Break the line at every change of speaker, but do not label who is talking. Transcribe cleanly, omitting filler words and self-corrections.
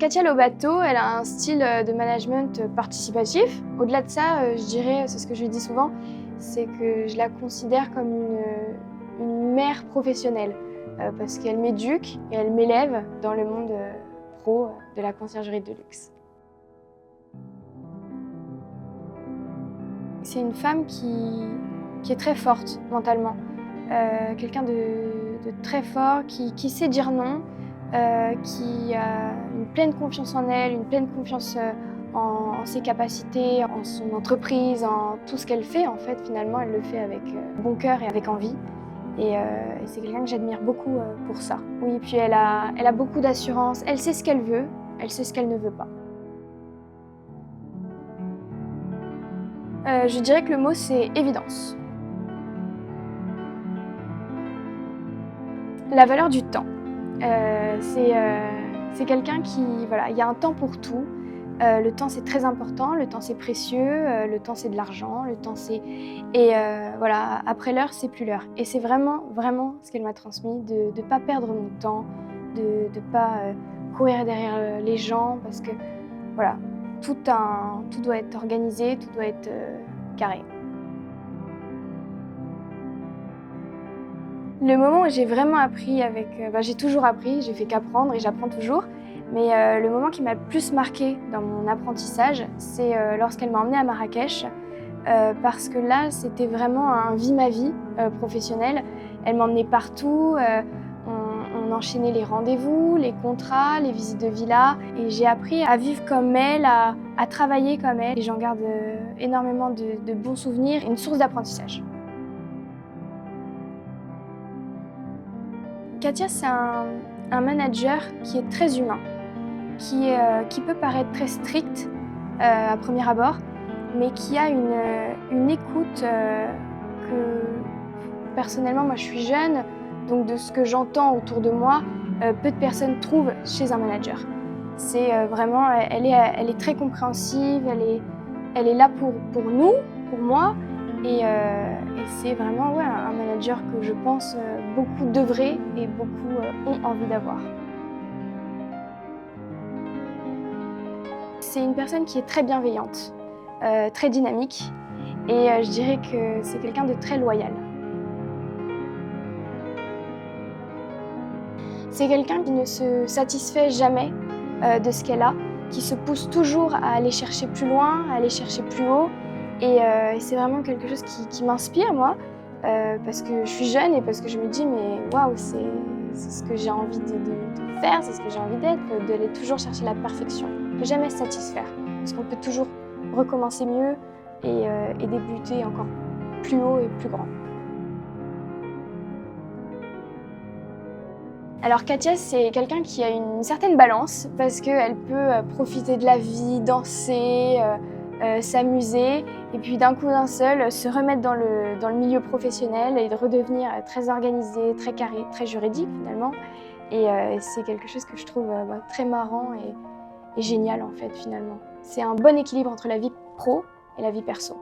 Katia Lobato, elle a un style de management participatif. Au-delà de ça, je dirais, c'est ce que je lui dis souvent, c'est que je la considère comme une mère professionnelle parce qu'elle m'éduque et elle m'élève dans le monde pro de la conciergerie de luxe. C'est une femme qui est très forte mentalement, quelqu'un de très fort, qui sait dire non, qui a une pleine confiance en elle, une pleine confiance en ses capacités, en son entreprise, en tout ce qu'elle fait. En fait, finalement, elle le fait avec bon cœur et avec envie. Et c'est quelqu'un que j'admire beaucoup pour ça. Oui, puis elle a beaucoup d'assurance, elle sait ce qu'elle veut, elle sait ce qu'elle ne veut pas. Je dirais que le mot, c'est évidence. La valeur du temps. C'est quelqu'un qui, voilà, il y a un temps pour tout. Le temps, c'est très important, le temps, c'est précieux, le temps, c'est de l'argent, le temps, c'est... Et voilà, après l'heure, c'est plus l'heure. Et c'est vraiment, vraiment ce qu'elle m'a transmis, de ne pas perdre mon temps, de ne pas courir derrière les gens, parce que, voilà, tout doit être organisé, tout doit être carré. Le moment où j'ai vraiment appris j'ai toujours appris, j'ai fait qu'apprendre et j'apprends toujours. Mais le moment qui m'a le plus marqué dans mon apprentissage, c'est lorsqu'elle m'a emmenée à Marrakech. Parce que là, c'était vraiment un vie-ma-vie professionnelle. Elle m'emmenait partout, on enchaînait les rendez-vous, les contrats, les visites de villa. Et j'ai appris à vivre comme elle, à travailler comme elle. Et j'en garde énormément de bons souvenirs, une source d'apprentissage. Katia, c'est un manager qui est très humain, qui peut paraître très strict à premier abord, mais qui a une écoute que, personnellement, moi je suis jeune, donc de ce que j'entends autour de moi, peu de personnes trouvent chez un manager. C'est vraiment, elle est très compréhensive, elle est là pour nous, pour moi, et c'est vraiment un manager que je pense beaucoup devraient et beaucoup ont envie d'avoir. C'est une personne qui est très bienveillante, très dynamique, et je dirais que c'est quelqu'un de très loyal. C'est quelqu'un qui ne se satisfait jamais de ce qu'elle a, qui se pousse toujours à aller chercher plus loin, à aller chercher plus haut. Et c'est vraiment quelque chose qui m'inspire, moi, parce que je suis jeune et parce que je me dis, mais waouh, c'est ce que j'ai envie de faire, c'est ce que j'ai envie d'être, d'aller toujours chercher la perfection, ne jamais se satisfaire, parce qu'on peut toujours recommencer mieux et débuter encore plus haut et plus grand. Alors Katia, c'est quelqu'un qui a une certaine balance parce qu'elle peut profiter de la vie, danser, s'amuser et puis d'un coup d'un seul se remettre dans le milieu professionnel et de redevenir très organisée, très carré, très juridique finalement. Et c'est quelque chose que je trouve très marrant et génial en fait finalement. C'est un bon équilibre entre la vie pro et la vie perso.